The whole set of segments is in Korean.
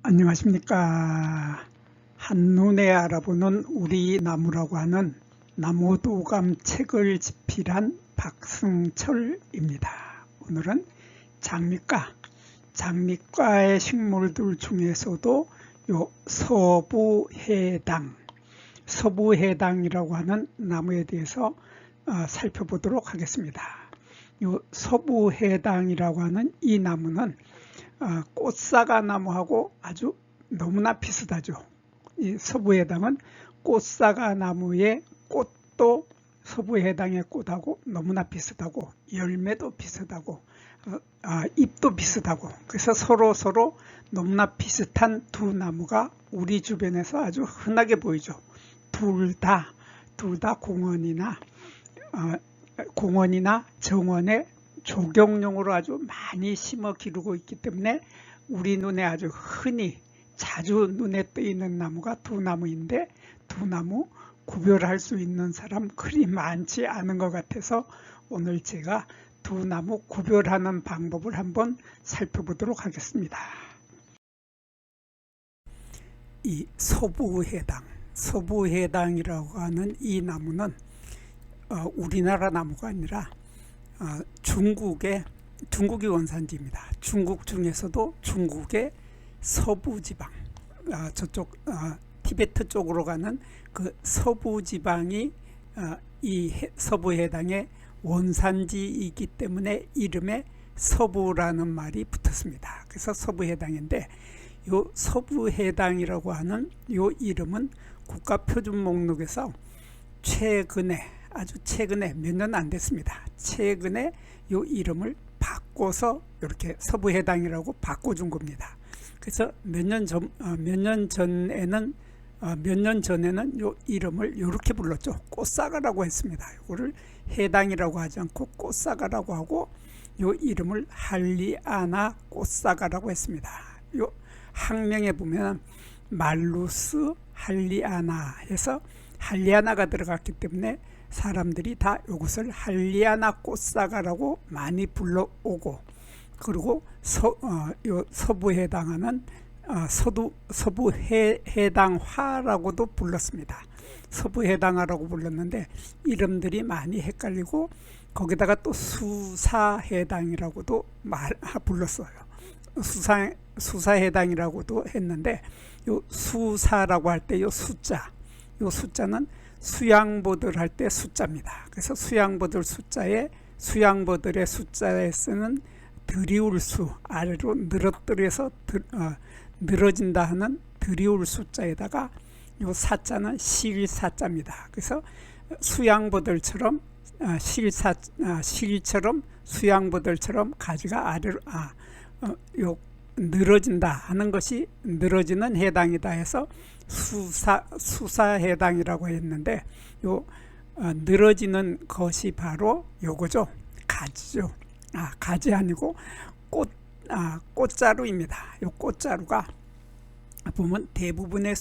안녕하십니까. 한눈에 알아보는 우리 나무라고 하는 나무도감 책을 집필한 박승철입니다. 오늘은 장미과의 식물들 중에서도 요 서부해당이라고 하는 나무에 대해서 살펴보도록 하겠습니다. 요 서부해당이라고 하는 이 나무는 꽃사과나무하고 아주 너무나 비슷하죠. 이 서부해당은 꽃사과나무의 꽃도 서부해당의 꽃하고 너무나 비슷하고 열매도 비슷하고 잎도 비슷하고, 그래서 서로 너무나 비슷한 두 나무가 우리 주변에서 아주 흔하게 보이죠. 둘 다 공원이나 정원에 조경용으로 아주 많이 심어 기르고 있기 때문에 우리 눈에 아주 흔히 자주 눈에 띄는 나무가 두 나무인데, 두 나무 구별할 수 있는 사람 그리 많지 않은 것 같아서 오늘 제가 두 나무 구별하는 방법을 한번 살펴보도록 하겠습니다. 이 서부해당이라고 하는 이 나무는 우리나라 나무가 아니라 중국이 원산지입니다. 중국 중에서도 중국의 서부지방, 저쪽 티베트 쪽으로 가는 그 서부지방이 이 서부해당의 원산지이기 때문에 이름에 서부라는 말이 붙었습니다. 그래서 서부해당인데, 요 서부해당이라고 하는 요 이름은 국가표준 목록에서 아주 최근에 몇 년 안 됐습니다. 최근에 요 이름을 바꿔서 이렇게 서부해당이라고 바꿔준 겁니다. 그래서 몇 년 전에는 요 이름을 이렇게 불렀죠. 꽃사과라고 했습니다. 이거를 해당이라고 하지 않고 꽃사과라고 하고, 요 이름을 할리아나 꽃사과라고 했습니다. 요 학명에 보면 말루스 할리아나 해서 할리아나가 들어갔기 때문에 사람들이 다 이것을 할리아나 꽃사과라고 많이 불러오고, 그리고 서부해당하는 서부해당화라고도 불렀습니다. 서부해당화라고 불렀는데 이름들이 많이 헷갈리고, 거기다가 또 수사해당이라고도 불렀어요. 수사해당이라고도 했는데, 요 수사라고 할 때 요 숫자는 수양보들 할 때 숫자입니다. 그래서 수양보들의 숫자에 쓰는 드리울 수, 아래로 늘어뜨려서 늘어진다 하는 드리울 숫자에다가 요 사자는 실사자입니다. 그래서 수양보들처럼 실처럼 수양보들처럼 가지가 아래로 늘어진다 하는 것이 늘어지는 해당이다 해서 수사해당이라고 했는데, 요 늘어지는 것이 바로 요거죠. 가지죠. 가지 아니고 꽃자루입니다. 요 꽃자루가 보면 대부분의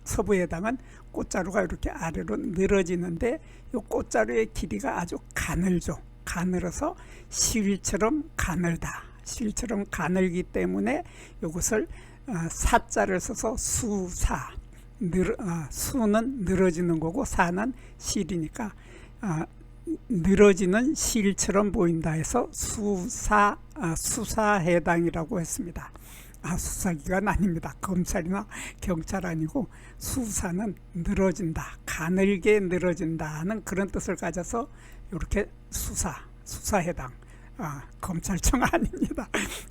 서부해당은 꽃자루가 이렇게 아래로 늘어지는데, 요 꽃자루의 길이가 아주 가늘어서 실처럼 가늘기 때문에 이것을 사자를 써서 수는 늘어지는 거고 사는 실이니까 늘어지는 실처럼 보인다 해서 수사해당이라고 했습니다. 수사기관 아닙니다. 검찰이나 경찰 아니고, 수사는 늘어진다, 가늘게 늘어진다 하는 그런 뜻을 가져서 이렇게 수사해당, 검찰청 아닙니다.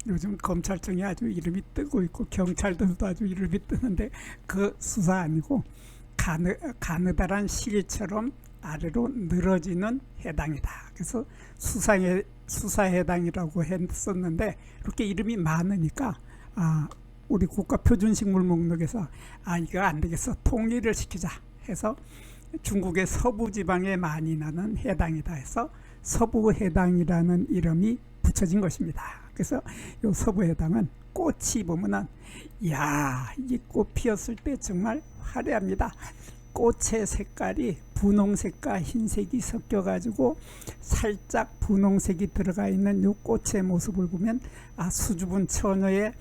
요즘 검찰청이 아주 이름이 뜨고 있고 경찰들도 아주 이름이 뜨는데, 그 수사 아니고 가느다란 실처럼 아래로 늘어지는 해당이다. 그래서 수사해당이라고 했었는데, 이렇게 이름이 많으니까 우리 국가표준식물 목록에서 이거 안 되겠어, 통일을 시키자 해서 중국의 서부지방에 많이 나는 해당이다 해서 서부해당이라는 이름이 붙여진 것입니다. 그래서 이 서부해당은 꽃이 보면은 이 꽃 피었을 때 정말 화려합니다. 꽃의 색깔이 분홍색과 흰색이 섞여 가지고 살짝 분홍색이 들어가 있는 이 꽃의 모습을 보면 수줍은 처녀의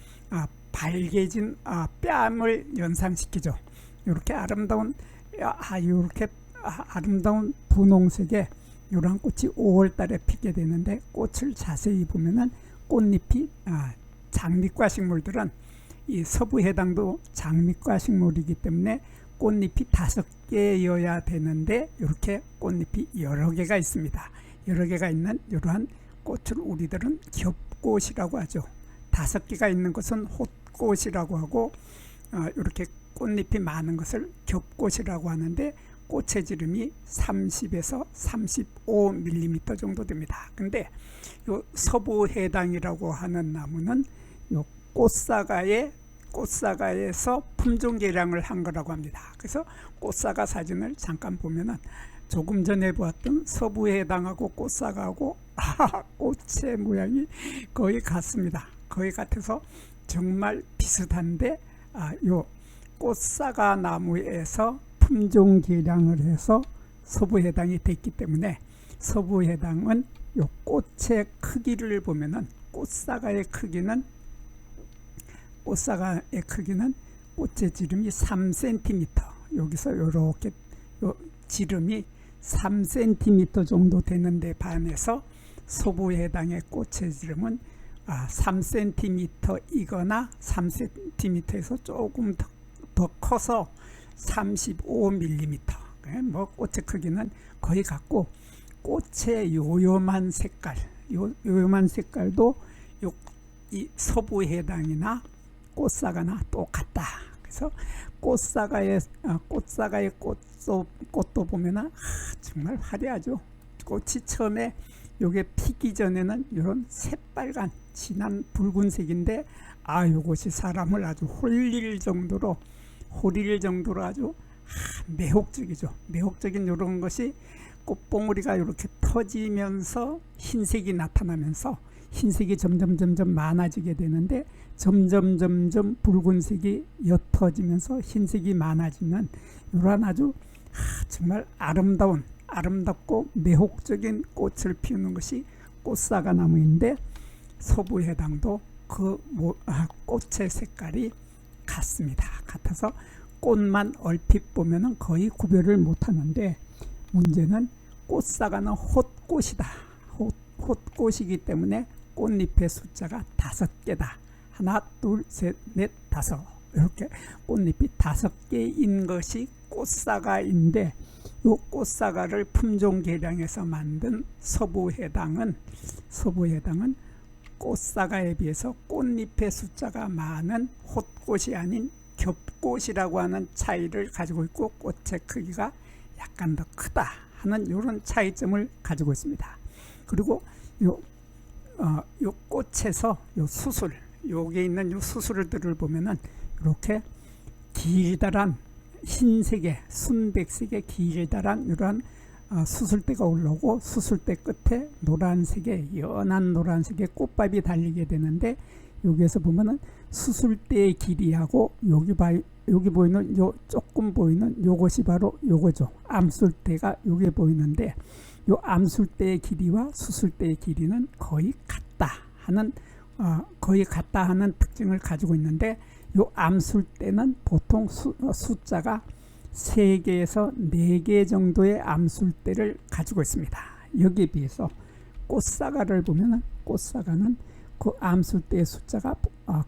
발개진 뺨을 연상시키죠. 이렇게 아름다운 이렇게 아름다운 분홍색의 이러한 꽃이 5월달에 피게 되는데, 꽃을 자세히 보면은 꽃잎이 장미과 식물들은 이 서부해당도 장미과 식물이기 때문에 꽃잎이 5개여야 되는데 이렇게 꽃잎이 여러 개가 있습니다. 여러 개가 있는 이러한 꽃을 우리들은 겹꽃이라고 하죠. 5개가 있는 것은 홑꽃이라고 하고, 이렇게 꽃잎이 많은 것을 겹꽃이라고 하는데, 꽃의 지름이 30에서 35mm 정도 됩니다. 근데 요 서부해당이라고 하는 나무는 요 꽃사과에서 품종 개량을 한 거라고 합니다. 그래서 꽃사과 사진을 잠깐 보면은 조금 전에 보았던 서부해당하고 꽃사과하고 꽃의 모양이 거의 같습니다. 거의 같아서 정말 비슷한데, 요 꽃사과 나무에서 품종 개량을 해서 서부해당이 됐기 때문에, 서부해당은 요 꽃의 크기를 보면은 꽃사과의 크기는 꽃의 지름이 3cm, 여기서 이렇게 지름이 3cm 정도 되는데 반해서 서부해당의 꽃의 지름은 3cm이거나 3cm에서 조금 더 커서 35mm. 뭐 꽃의 크기는 거의 같고, 꽃의 요염한 색깔도 이 서부해당이나 꽃사과나 똑같다. 그래서 꽃사과의 꽃도 보면은 정말 화려하죠. 꽃이 처음에 요게 피기 전에는 이런 새빨간 진한 붉은색인데, 요것이 사람을 아주 홀릴 정도로 아주 매혹적이죠. 매혹적인 이런 것이 꽃봉오리가 이렇게 터지면서 흰색이 나타나면서, 흰색이 점점 많아지게 되는데, 점점 붉은색이 옅어지면서 흰색이 많아지면 이러한 아주 정말 아름답고 매혹적인 꽃을 피우는 것이 꽃사과 나무인데, 서부해당도 그 꽃의 색깔이 같아서 꽃만 얼핏 보면은 거의 구별을 못하는데, 문제는 꽃사과는 홑꽃이다. 홑꽃이기 때문에 꽃잎의 숫자가 5개다. 하나, 둘, 셋, 넷, 5. 이렇게 꽃잎이 5개인 것이 꽃사과인데, 이 꽃사과를 품종 개량해서 만든 서부해당은 꽃사과에 비해서 꽃잎의 숫자가 많은 홑꽃이 아닌 겹꽃이라고 하는 차이를 가지고 있고, 꽃의 크기가 약간 더 크다 하는 이런 차이점을 가지고 있습니다. 그리고 요 꽃에서 여기에 있는 요 수술들을 보면은 이렇게 길다란 흰색의 순백색의 길다란 이러한 수술대가 올라오고, 수술대 끝에 연한 노란색의 꽃밥이 달리게 되는데, 여기에서 보면은 수술대의 길이하고 여기 보이는 조금 보이는 요것이 바로 요거죠. 암술대가 요게 보이는데, 요 암술대의 길이와 수술대의 길이는 거의 같다 하는 특징을 가지고 있는데, 요 암술대는 보통 숫자가 3개에서 4개 정도의 암술대를 가지고 있습니다. 여기에 비해서 꽃사과를 보면은, 꽃사과는 그 암술대의 숫자가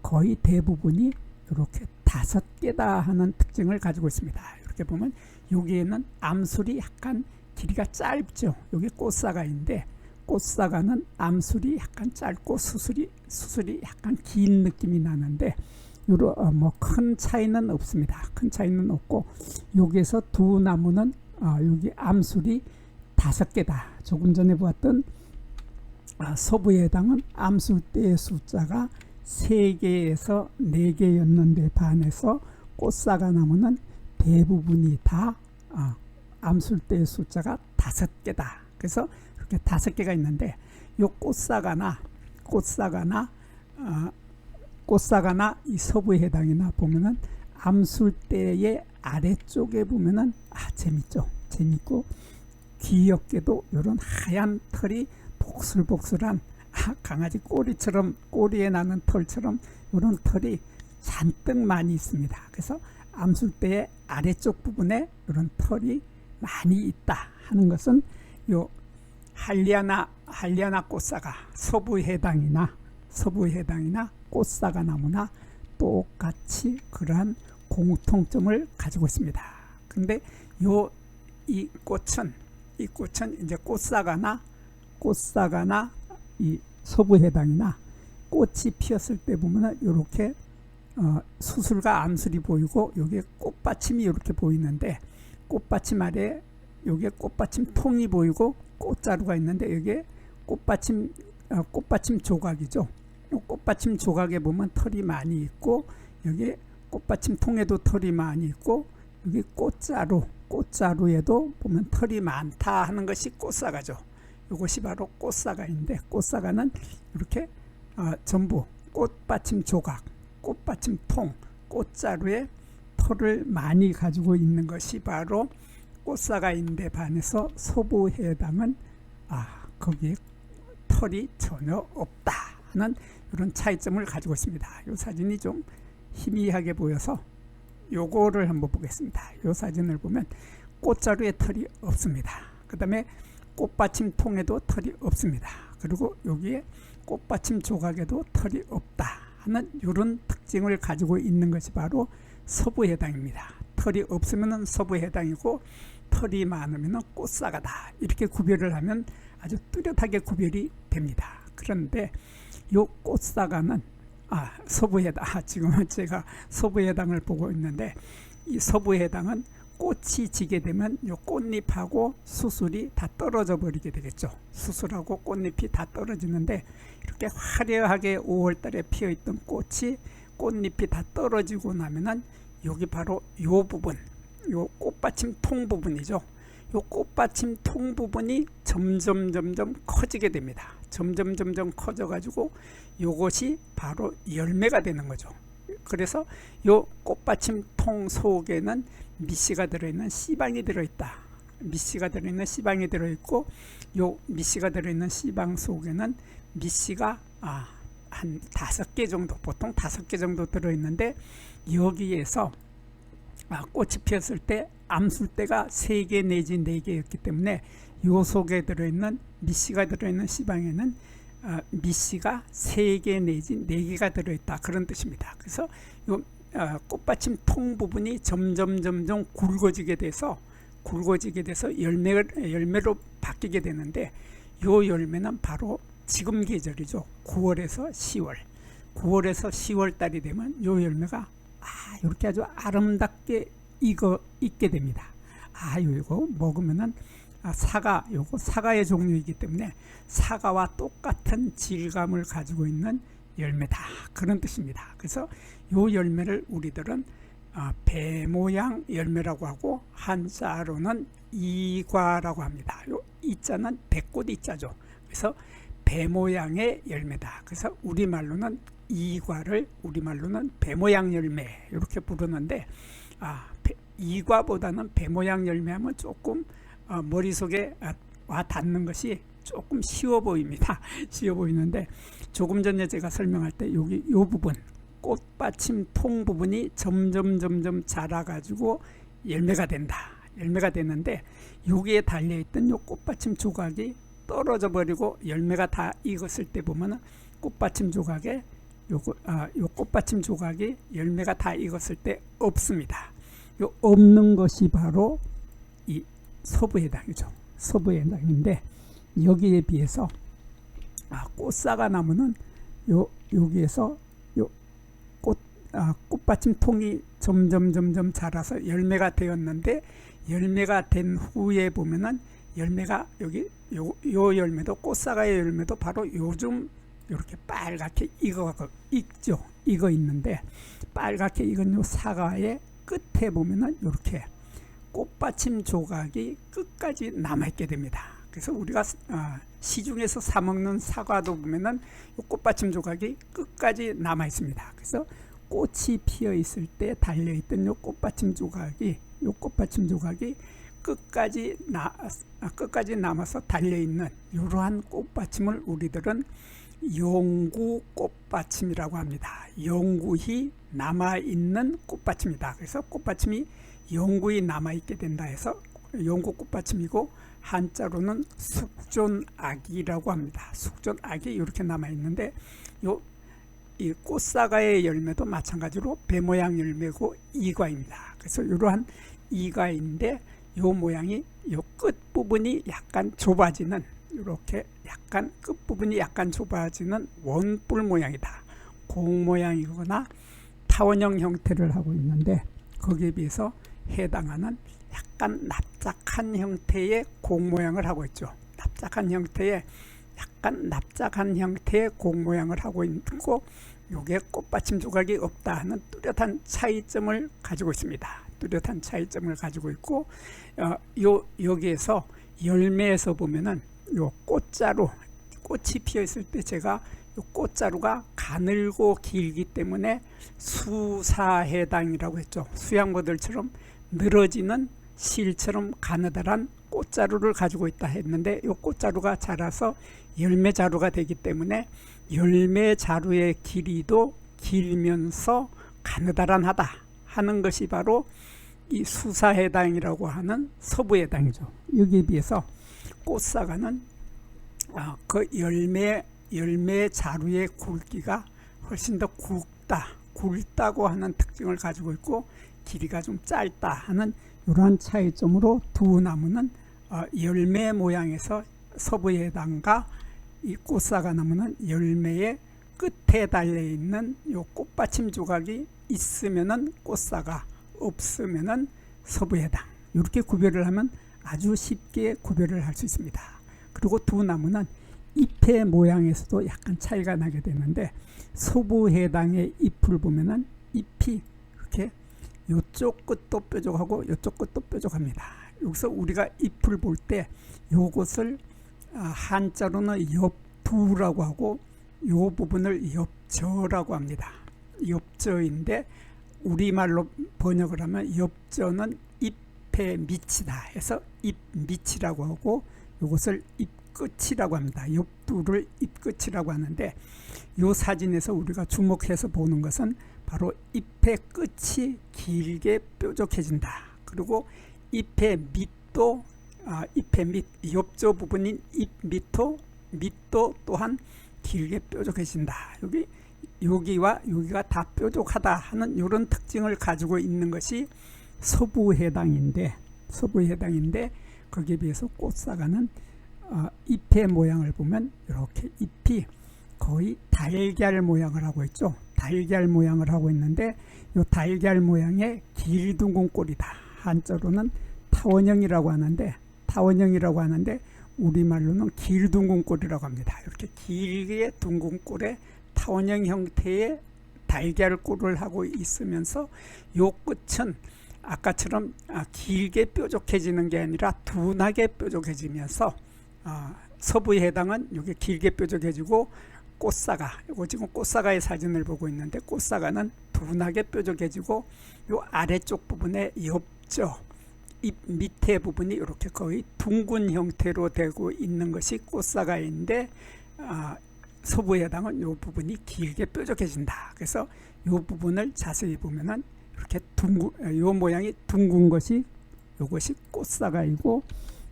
거의 대부분이 이렇게 5개다 하는 특징을 가지고 있습니다. 이렇게 보면 여기에는 암술이 약간 길이가 짧죠. 여기 꽃사과인데, 꽃사과는 암술이 약간 짧고 수술이 약간 긴 느낌이 나는데, 큰 차이는 없습니다. 큰 차이는 없고, 여기에서 두 나무는 여기 암술이 5개다. 조금 전에 보았던 서부해당은 암술대의 숫자가 3개에서 4개였는데 반해서 꽃사과 나무는 대부분이 다 암술대의 숫자가 5개다. 그래서 이렇게 5개가 있는데, 요 꽃사과나 이 서부해당이나 보면은 암술대의 아래쪽에 보면은 재밌고, 귀엽게도 이런 하얀 털이 복슬복슬한 강아지 꼬리에 나는 털처럼 이런 털이 잔뜩 많이 있습니다. 그래서 암술대의 아래쪽 부분에 이런 털이 많이 있다 하는 것은 요 한리아나 꽃사과 서부해당이나 꽃사과 나무나 똑같이 그러한 공통점을 가지고 있습니다. 근데 이 꽃은 이제 꽃사과나 이 서부해당이나 꽃이 피었을 때 보면은 이렇게 수술과 암술이 보이고 여기에 꽃받침이 이렇게 보이는데, 꽃받침 아래 여기에 꽃받침 통이 보이고 꽃자루가 있는데 여기에 꽃받침 조각이죠. 꽃받침 조각에 보면 털이 많이 있고, 여기 꽃받침 통에도 털이 많이 있고, 여기 꽃자루에도 보면 털이 많다 하는 것이 꽃사과죠. 이것이 바로 꽃사과인데, 꽃사과는 이렇게 전부 꽃받침 조각, 꽃받침 통, 꽃자루에 털을 많이 가지고 있는 것이 바로 꽃사과인데, 반해서 서부해당은 거기에 털이 전혀 없다 하는 이런 차이점을 가지고 있습니다. 이 사진이 좀 희미하게 보여서 요거를 한번 보겠습니다. 이 사진을 보면 꽃자루에 털이 없습니다. 그 다음에 꽃받침 통에도 털이 없습니다. 그리고 여기에 꽃받침 조각에도 털이 없다 하는 이런 특징을 가지고 있는 것이 바로 서부해당입니다. 털이 없으면 서부해당이고 털이 많으면 꽃사과다, 이렇게 구별을 하면 아주 뚜렷하게 구별이 됩니다. 그런데 이 꽃사과는 서부해당, 지금은 제가 서부해당을 보고 있는데, 이 서부해당은 꽃이 지게 되면 이 꽃잎하고 수술이 다 떨어져 버리게 되겠죠. 수술하고 꽃잎이 다 떨어지는데, 이렇게 화려하게 5월달에 피어있던 꽃잎이 다 떨어지고 나면은 여기 바로 요 부분, 요 꽃받침 통 부분이죠. 요 꽃받침 통 부분이 점점 커지게 됩니다. 점점 커져 가지고 요것이 바로 열매가 되는 거죠. 그래서 요 꽃받침 통 속에는 미씨가 들어있는 씨방이 들어있다. 미씨가 들어있는 씨방이 들어있고, 요 미씨가 들어있는 씨방 속에는 미씨가 한 5개 정도, 보통 5개 정도 들어있는데, 여기에서 꽃이 피었을 때 암술대가 3개 내지 4개였기 때문에 요 속에 들어있는 미씨가 들어있는 씨방에는 미씨가 3개 내지 4개가 들어있다, 그런 뜻입니다. 그래서 요 꽃받침 통 부분이 점점 굵어지게 돼서 열매로 바뀌게 되는데, 요 열매는 바로 지금 계절이죠. 9월에서 10월 달이 되면 요 열매가 이렇게 아주 아름답게 익게 됩니다. 이거 먹으면은 요거 사과의 종류이기 때문에 사과와 똑같은 질감을 가지고 있는 열매다, 그런 뜻입니다. 그래서 요 열매를 우리들은 배 모양 열매라고 하고, 한자로는 이과라고 합니다. 요 이자는 배꽃 이자죠. 그래서 배 모양의 열매다. 그래서 우리말로는 이과를 배 모양 열매 이렇게 부르는데, 이과보다는 배 모양 열매하면 조금 머릿속에 와 닿는 것이 조금 쉬워 보입니다. 쉬워 보이는데, 조금 전에 제가 설명할 때 여기 요 부분, 꽃받침 통 부분이 점점 자라가지고 열매가 되는데, 여기에 달려있던 요 꽃받침 조각이 떨어져 버리고 열매가 다 익었을 때 보면은 꽃받침 조각에 요 꽃받침 조각이 열매가 다 익었을 때 없습니다. 요 없는 것이 바로 이 서부해당이죠. 서부해당인데, 여기에 비해서 꽃사과 나무는 여기에서 꽃받침 통이 점점 자라서 열매가 되었는데, 열매가 된 후에 보면은 열매가 여기 요 열매도, 꽃사과의 열매도 바로 요즘 이렇게 빨갛게 익어 있는데, 빨갛게 익은 요 사과의 끝에 보면은 이렇게 꽃받침 조각이 끝까지 남아있게 됩니다. 그래서 우리가 시중에서 사 먹는 사과도 보면은 요 꽃받침 조각이 끝까지 남아 있습니다. 그래서 꽃이 피어 있을 때 달려있던 요 꽃받침 조각이 끝까지 남아서 달려있는 이러한 꽃받침을 우리들은 영구 꽃받침이라고 합니다. 영구히 남아있는 꽃받침이다. 그래서 꽃받침이 영구히 남아있게 된다 해서 영구 꽃받침이고, 한자로는 숙존아기라고 합니다. 숙존아기 이렇게 남아있는데, 이 꽃사과의 열매도 마찬가지로 배 모양 열매고 이과입니다. 그래서 이러한 이과인데, 요 모양이 요 끝부분이 약간 좁아지는, 이렇게 약간 끝부분이 약간 좁아지는 원뿔 모양이다. 공 모양이거나 타원형 형태를 하고 있는데, 거기에 비해서 해당하는 약간 납작한 형태의 공 모양을 하고 있죠. 약간 납작한 형태의 공 모양을 하고 있고, 요게 꽃받침 조각이 없다 하는 뚜렷한 차이점을 가지고 있습니다. 뚜렷한 차이점을 가지고 있고, 여기에서 열매에서 보면은 요 꽃자루, 꽃이 피어 있을 때 제가 요 꽃자루가 가늘고 길기 때문에 수사해당이라고 했죠. 수양모들처럼 늘어지는 실처럼 가느다란 꽃자루를 가지고 있다 했는데, 이 꽃자루가 자라서 열매자루가 되기 때문에 열매자루의 길이도 길면서 가느다란하다 하는 것이 바로 이 수사해당이라고 하는 서부해당이죠. 여기에 비해서 꽃사과는 그 열매자루의 굵기가 훨씬 더 굵다고 하는 특징을 가지고 있고, 길이가 좀 짧다 하는 이러한 차이점으로 두 나무는 열매 모양에서 서부해당과 이 꽃사과 나무는 열매의 끝에 달려 있는 요 꽃받침 조각이 있으면은 꽃사과, 없으면은 서부해당, 이렇게 구별을 하면 아주 쉽게 구별을 할 수 있습니다. 그리고 두 나무는 잎의 모양에서도 약간 차이가 나게 되는데, 서부해당의 잎을 보면은 잎이 이렇게 이쪽 끝도 뾰족하고 이쪽 끝도 뾰족합니다. 여기서 우리가 잎을 볼 때 요것을 한자로는 엽두라고 하고, 요 부분을 엽저라고 합니다. 엽저인데 우리말로 번역을 하면 엽저는 잎의 밑이다 해서 잎밑이라고 하고, 요것을 잎끝이라고 합니다. 엽두를 잎끝이라고 하는데, 요 사진에서 우리가 주목해서 보는 것은 바로 잎의 끝이 길게 뾰족해진다. 그리고 잎의 밑도 잎의 밑, 엽저 부분인 잎 밑도 또한 길게 뾰족해진다. 여기와 여기가 다 뾰족하다 하는 이런 특징을 가지고 있는 것이 서부해당인데 거기에 비해서 꽃사과는 잎의 모양을 보면 이렇게 잎이 거의 달걀 모양을 하고 있죠. 달걀 모양을 하고 있는데, 이 달걀 모양의 길둥근 꼴이다. 한자로는 타원형이라고 하는데 우리말로는 길둥근 꼴이라고 합니다. 이렇게 길게 둥근 꼴의 타원형 형태의 달걀 꼴을 하고 있으면서, 요 끝은 아까처럼 길게 뾰족해지는 게 아니라 둔하게 뾰족해지면서, 서부해당은 이게 길게 뾰족해지고, 꽃사과, 이거 지금 꽃사과의 사진을 보고 있는데, 꽃사과는 둔하게 뾰족해지고, 요 아래쪽 부분에 엽저, 잎 밑에 부분이 이렇게 거의 둥근 형태로 되고 있는 것이 꽃사과인데, 서부해당은 요 부분이 길게 뾰족해진다. 그래서 요 부분을 자세히 보면은 이렇게 요 모양이 둥근 것이 요것이 꽃사과이고,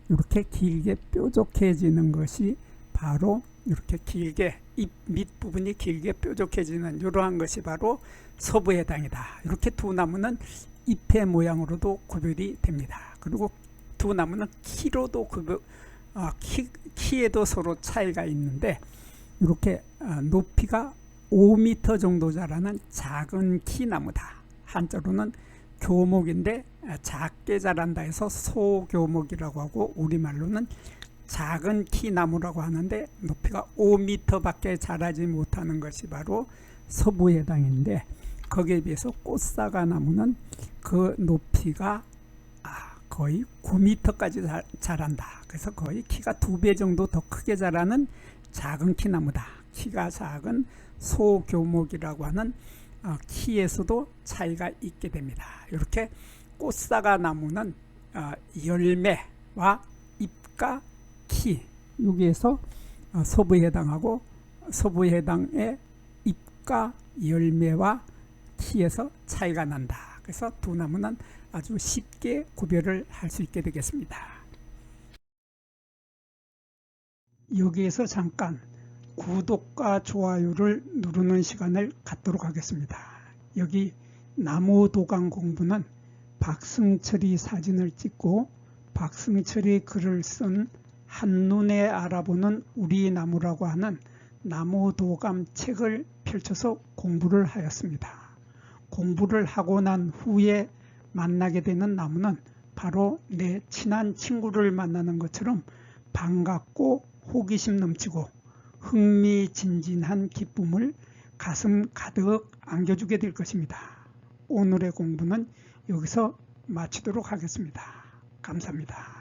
이렇게 길게 뾰족해지는 것이 바로 이렇게 길게 잎 밑부분이 길게 뾰족해지는 이러한 것이 바로 서부해당이다. 이렇게 두 나무는 잎의 모양으로도 구별이 됩니다. 그리고 두 나무는 키로도 키에도 서로 차이가 있는데, 이렇게 높이가 5m 정도 자라는 작은 키 나무다. 한자로는 교목인데 작게 자란다 해서 소교목이라고 하고, 우리말로는 작은 키 나무라고 하는데, 높이가 5m 밖에 자라지 못하는 것이 바로 서부해당인데, 거기에 비해서 꽃사과 나무는 그 높이가 거의 9m까지 자란다. 그래서 거의 키가 2배 정도 더 크게 자라는 작은 키 나무다. 키가 작은 소교목이라고 하는 키에서도 차이가 있게 됩니다. 이렇게 꽃사과 나무는 열매와 잎과 키, 여기에서 서부해당하고, 서부해당의 잎과 열매와 키에서 차이가 난다. 그래서 두 나무는 아주 쉽게 구별을 할 수 있게 되겠습니다. 여기에서 잠깐 구독과 좋아요를 누르는 시간을 갖도록 하겠습니다. 여기 나무도감 공부는 박승철이 사진을 찍고 박승철이 글을 쓴 한눈에 알아보는 우리 나무라고 하는 나무도감 책을 펼쳐서 공부를 하였습니다. 공부를 하고 난 후에 만나게 되는 나무는 바로 내 친한 친구를 만나는 것처럼 반갑고 호기심 넘치고 흥미진진한 기쁨을 가슴 가득 안겨주게 될 것입니다. 오늘의 공부는 여기서 마치도록 하겠습니다. 감사합니다.